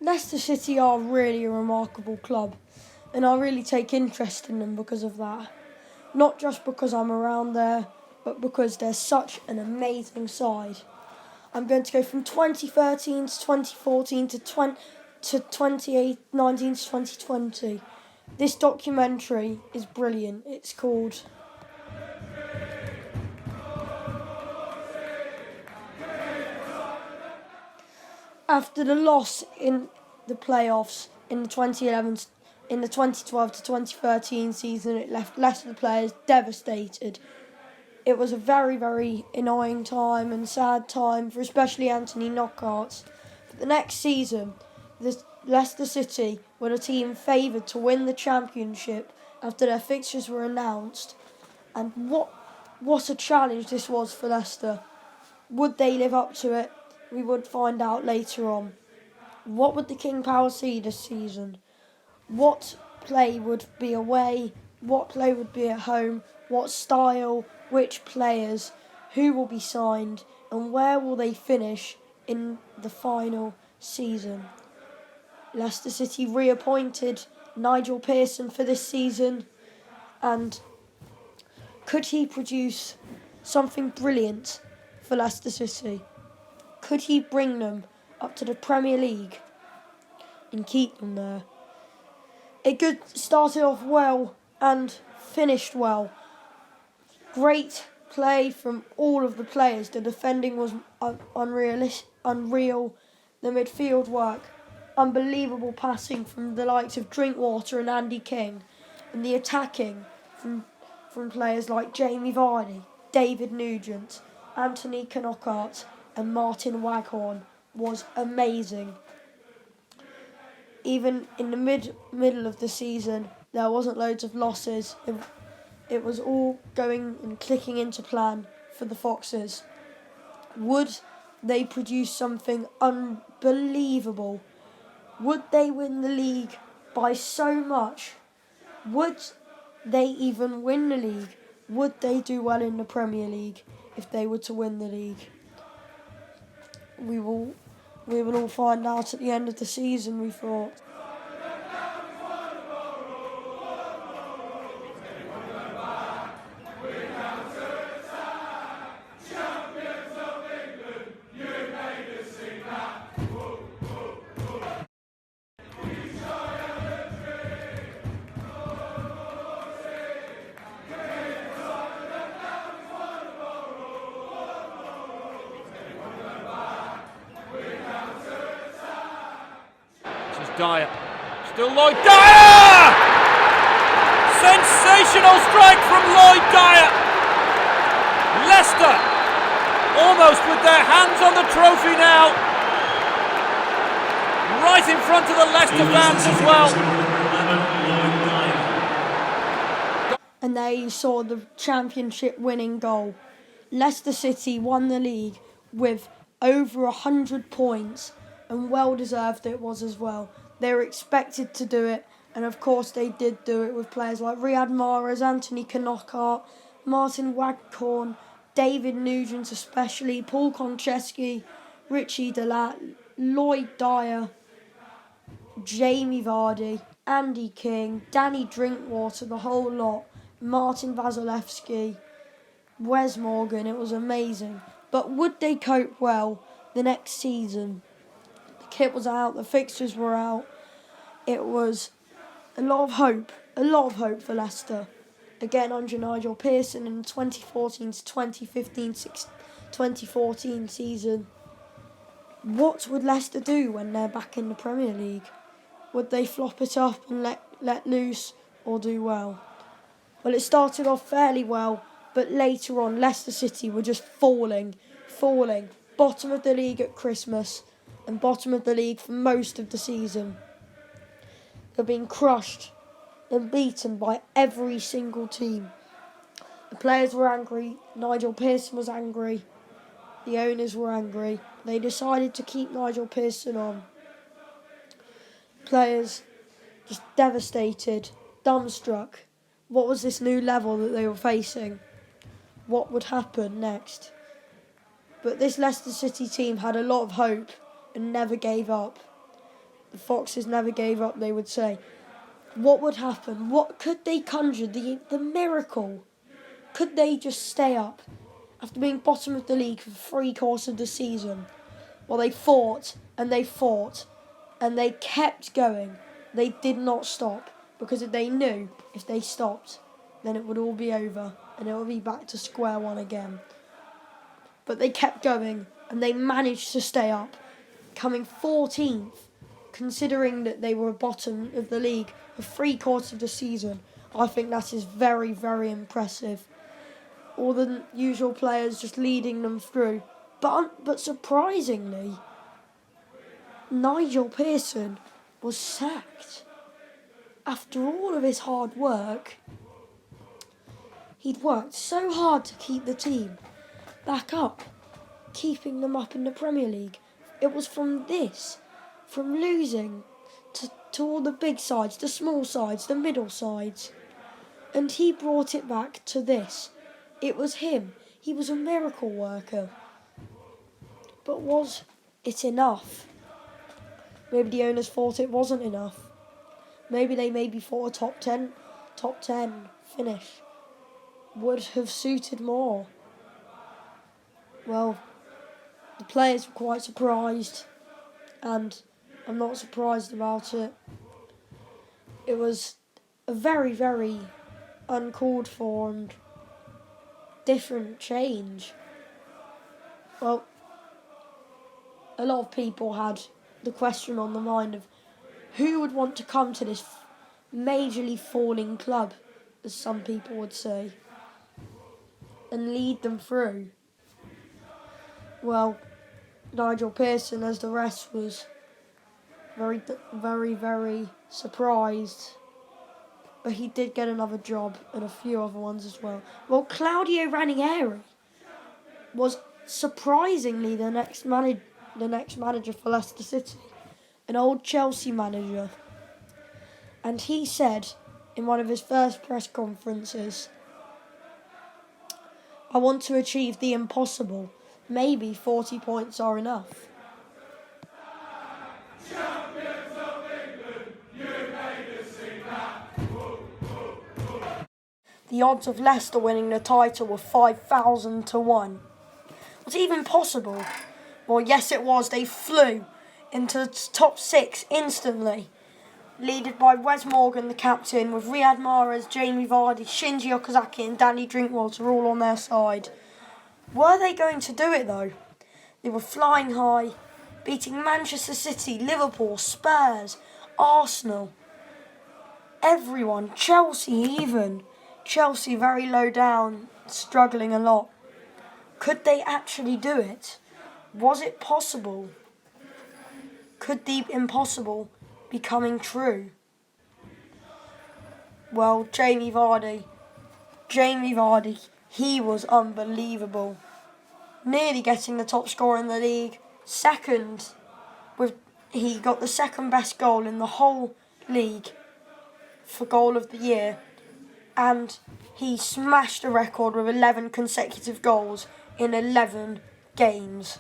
Leicester City are really a remarkable club, and I really take interest in them because of that. Not just because I'm around there, but because they're such an amazing side. I'm going to go from 2013 to 2014 to 2019 to 2020. This documentary is brilliant. It's called After the loss in the playoffs in the 2012 to 2013 season, it left Leicester players devastated. It was a very, very annoying time and sad time for especially Anthony Knockaerts. For the next season, Leicester City were the team favoured to win the championship after their fixtures were announced. And what a challenge this was for Leicester. Would they live up to it? We would find out later on. What would the King Power see this season? What play would be away? What play would be at home? What style? Which players? Who will be signed? And where will they finish in the final season? Leicester City reappointed Nigel Pearson for this season, and could he produce something brilliant for Leicester City? Could he bring them up to the Premier League and keep them there? It started off well and finished well. Great play from all of the players. The defending was unreal. The midfield work, unbelievable passing from the likes of Drinkwater and Andy King. And the attacking from players like Jamie Vardy, David Nugent, Anthony Knockaerts and Martin Waghorn was amazing. Even in the middle of the season, there wasn't loads of losses. It was all going and clicking into plan for the Foxes. Would they produce something unbelievable? Would they win the league by so much? Would they even win the league? Would they do well in the Premier League if they were to win the league? We will all find out at the end of the season, we thought. Dyer. Still Lloyd Dyer! Sensational strike from Lloyd Dyer. Leicester almost with their hands on the trophy now. Right in front of the Leicester fans as well. And there you saw the championship winning goal. Leicester City won the league with over 100 points, and well deserved it was as well. They were expected to do it, and of course they did do it with players like Riyad Mahrez, Anthony Knockaert, Martin Waghorn, David Nugent especially, Paul Konchesky, Richie Delat, Lloyd Dyer, Jamie Vardy, Andy King, Danny Drinkwater, the whole lot, Martin Vasilevsky, Wes Morgan. It was amazing. But would they cope well the next season? The kit was out, the fixtures were out. It was a lot of hope for Leicester. Again, under Nigel Pearson in the 2014 to 2014 season. What would Leicester do when they're back in the Premier League? Would they flop it up and let loose, or do well? Well, it started off fairly well, but later on Leicester City were just falling. Bottom of the league at Christmas and bottom of the league for most of the season. They're being crushed and beaten by every single team. The players were angry, Nigel Pearson was angry, the owners were angry. They decided to keep Nigel Pearson on. Players just devastated, dumbstruck. What was this new level that they were facing? What would happen next? But this Leicester City team had a lot of hope and never gave up. the Foxes never gave up, they would say. What would happen? What could they conjure? The miracle? Could they just stay up after being bottom of the league for 3/4 of the season? Well, they fought and they fought and they kept going. They did not stop because they knew if they stopped, then it would all be over and it would be back to square one again. But they kept going and they managed to stay up, coming 14th, considering that they were bottom of the league for 3/4 of the season. I think that is very, very impressive. All the usual players just leading them through. But surprisingly, Nigel Pearson was sacked. After all of his hard work, he'd worked so hard to keep the team back up, keeping them up in the Premier League. It was from losing to all the big sides, the small sides, the middle sides. And he brought it back to this. It was him. He was a miracle worker. But was it enough? Maybe the owners thought it wasn't enough. Maybe they thought a top 10 finish would have suited more. Well, the players were quite surprised, and I'm not surprised about it. It was a very, very uncalled for and different change. Well, a lot of people had the question on the mind of who would want to come to this majorly falling club, as some people would say, and lead them through. Well, Nigel Pearson, as the rest, was very, very, very surprised. But he did get another job and a few other ones as well. Well, Claudio Ranieri was surprisingly the next manager for Leicester City, an old Chelsea manager. And he said in one of his first press conferences, "I want to achieve the impossible. Maybe 40 points are enough." The odds of Leicester winning the title were 5,000 to 1. Was it even possible? Well, yes it was. They flew into the top 6 instantly, led by Wes Morgan, the captain, with Riyad Mahrez, Jamie Vardy, Shinji Okazaki and Danny Drinkwater all on their side. Were they going to do it though? They were flying high, beating Manchester City, Liverpool, Spurs, Arsenal, everyone, Chelsea even. Chelsea very low down, struggling a lot. Could they actually do it? Was it possible? Could the impossible be coming true? Well, Jamie Vardy, he was unbelievable. Nearly getting the top scorer in the league. He got the second best goal in the whole league for goal of the year. And he smashed a record with 11 consecutive goals in 11 games.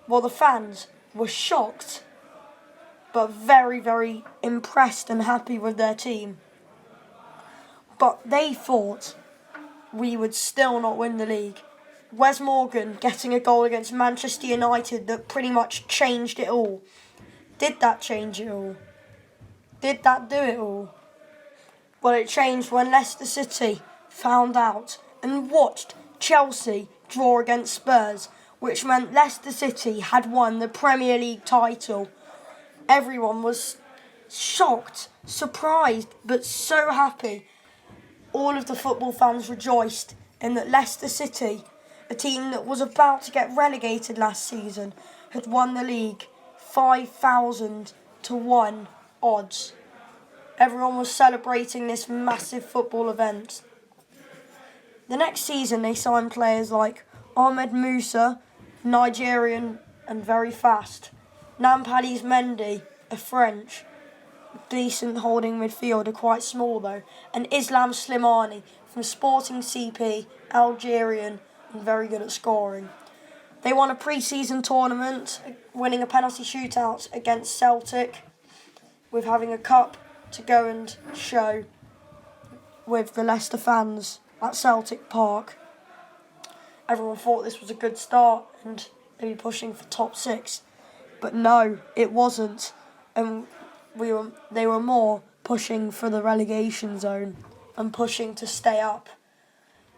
Well, the fans were shocked, but very, very impressed and happy with their team. But they thought we would still not win the league. Wes Morgan getting a goal against Manchester United that pretty much changed it all. Did that change it all? Did that do it all? Well, it changed when Leicester City found out and watched Chelsea draw against Spurs, which meant Leicester City had won the Premier League title. Everyone was shocked, surprised, but so happy. All of the football fans rejoiced in that Leicester City, a team that was about to get relegated last season, had won the league 5,000 to 1 odds. Everyone was celebrating this massive football event. The next season they signed players like Ahmed Musa, Nigerian and very fast, Nampalys Mendy, a French, decent holding midfielder, quite small though, and Islam Slimani from Sporting CP, Algerian and very good at scoring. They won a pre-season tournament, winning a penalty shootout against Celtic. with having a cup to go and show with the Leicester fans at Celtic Park. Everyone thought this was a good start and they'd be pushing for top 6. But no, it wasn't. And they were more pushing for the relegation zone and pushing to stay up.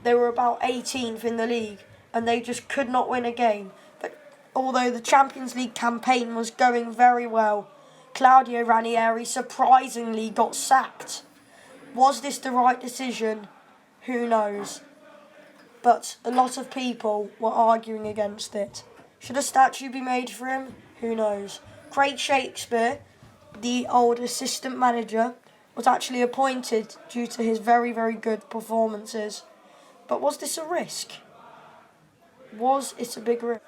They were about 18th in the league and they just could not win a game. But although the Champions League campaign was going very well, Claudio Ranieri surprisingly got sacked. Was this the right decision? Who knows? But a lot of people were arguing against it. Should a statue be made for him? Who knows? Craig Shakespeare, the old assistant manager, was actually appointed due to his very, very good performances. But was this a risk? Was it a big risk?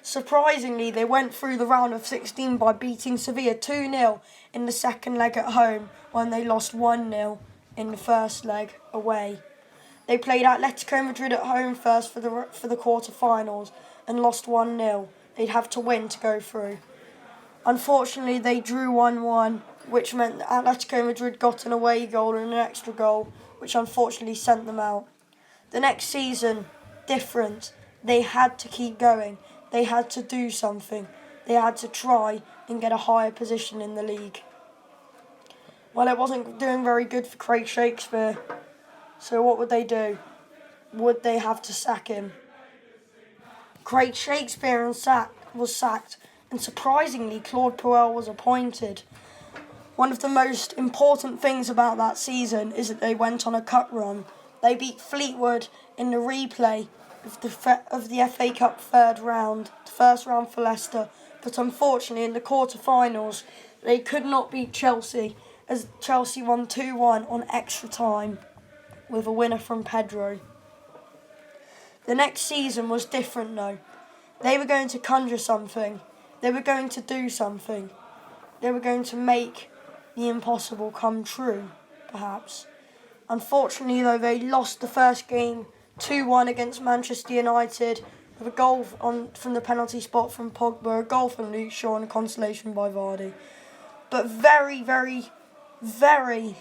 Surprisingly, they went through the round of 16 by beating Sevilla 2-0 in the second leg at home when they lost 1-0 in the first leg away. They played Atletico Madrid at home first for the quarter-finals and lost 1-0. They'd have to win to go through. Unfortunately, they drew 1-1, which meant that Atletico Madrid got an away goal and an extra goal, which unfortunately sent them out. The next season, different. They had to keep going. They had to do something. They had to try and get a higher position in the league. Well, it wasn't doing very good for Craig Shakespeare. So what would they do? Would they have to sack him? Craig Shakespeare was sacked, and surprisingly, Claude Puel was appointed. One of the most important things about that season is that they went on a cup run. They beat Fleetwood in the replay of the FA Cup third round, the first round for Leicester, but unfortunately in the quarter-finals they could not beat Chelsea, as Chelsea won 2-1 on extra time with a winner from Pedro. The next season was different though. They were going to conjure something. They were going to do something. They were going to make the impossible come true, perhaps. Unfortunately though, they lost the first game 2-1 against Manchester United with a goal from the penalty spot from Pogba, a goal from Luke Shaw and a consolation by Vardy. But very, very, very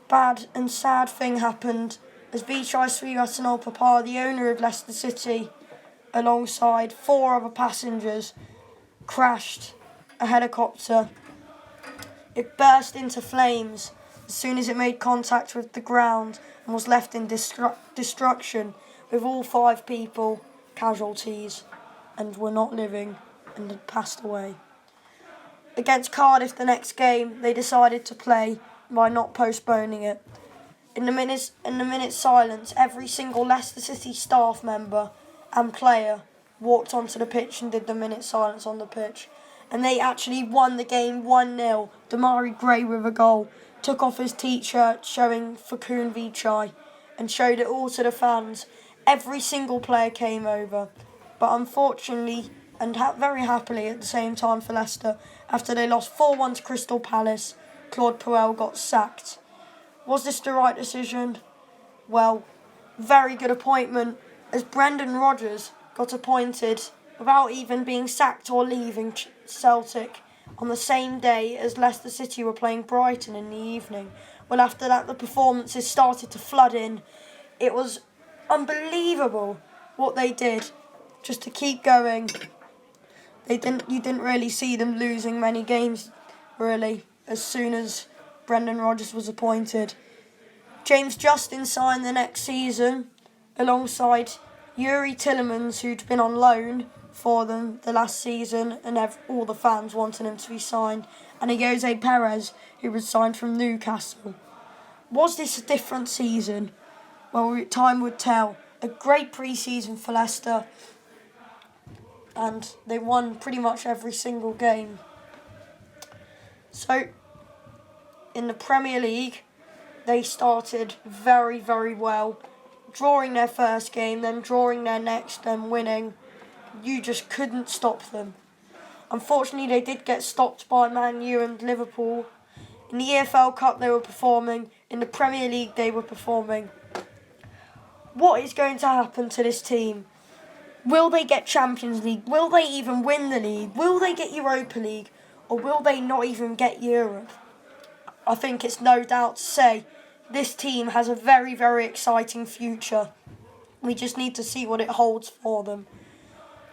bad and sad thing happened as Vichai Srivasanopapa, the owner of Leicester City, alongside 4 other passengers, crashed a helicopter. It burst into flames as soon as it made contact with the ground and was left in destruction, with all 5 people casualties and were not living and had passed away. Against Cardiff the next game, they decided to play by not postponing it. In the minute's silence, every single Leicester City staff member and player walked onto the pitch and did the minute silence on the pitch. And they actually won the game 1-0. Damari Gray with a goal took off his t-shirt showing Fakun Vichai and showed it all to the fans. Every single player came over. But unfortunately, and very happily at the same time for Leicester, after they lost 4-1 to Crystal Palace, Claude Puel got sacked. Was this the right decision? Well, very good appointment, as Brendan Rodgers got appointed without even being sacked or leaving Celtic on the same day as Leicester City were playing Brighton in the evening. Well, after that, the performances started to flood in. It was unbelievable what they did just to keep going. You didn't really see them losing many games, really, as soon as Brendan Rodgers was appointed. James Justin signed the next season alongside Yuri Tillemans, who'd been on loan for them the last season, and all the fans wanted him to be signed, and Jose Perez, who was signed from Newcastle. Was this a different season? Well, time would tell. A great pre-season for Leicester, and they won pretty much every single game. So, in the Premier League, they started very, very well, drawing their first game, then drawing their next, then winning. You just couldn't stop them. Unfortunately, they did get stopped by Man U and Liverpool. In the EFL Cup, they were performing. In the Premier League, they were performing. What is going to happen to this team? Will they get Champions League? Will they even win the league? Will they get Europa League? Or will they not even get Europe? I think it's no doubt to say this team has a very, very exciting future. We just need to see what it holds for them.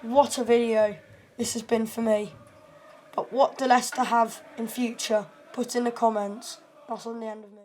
What a video this has been for me. But what do Leicester have in future? Put in the comments. That's on the end of me.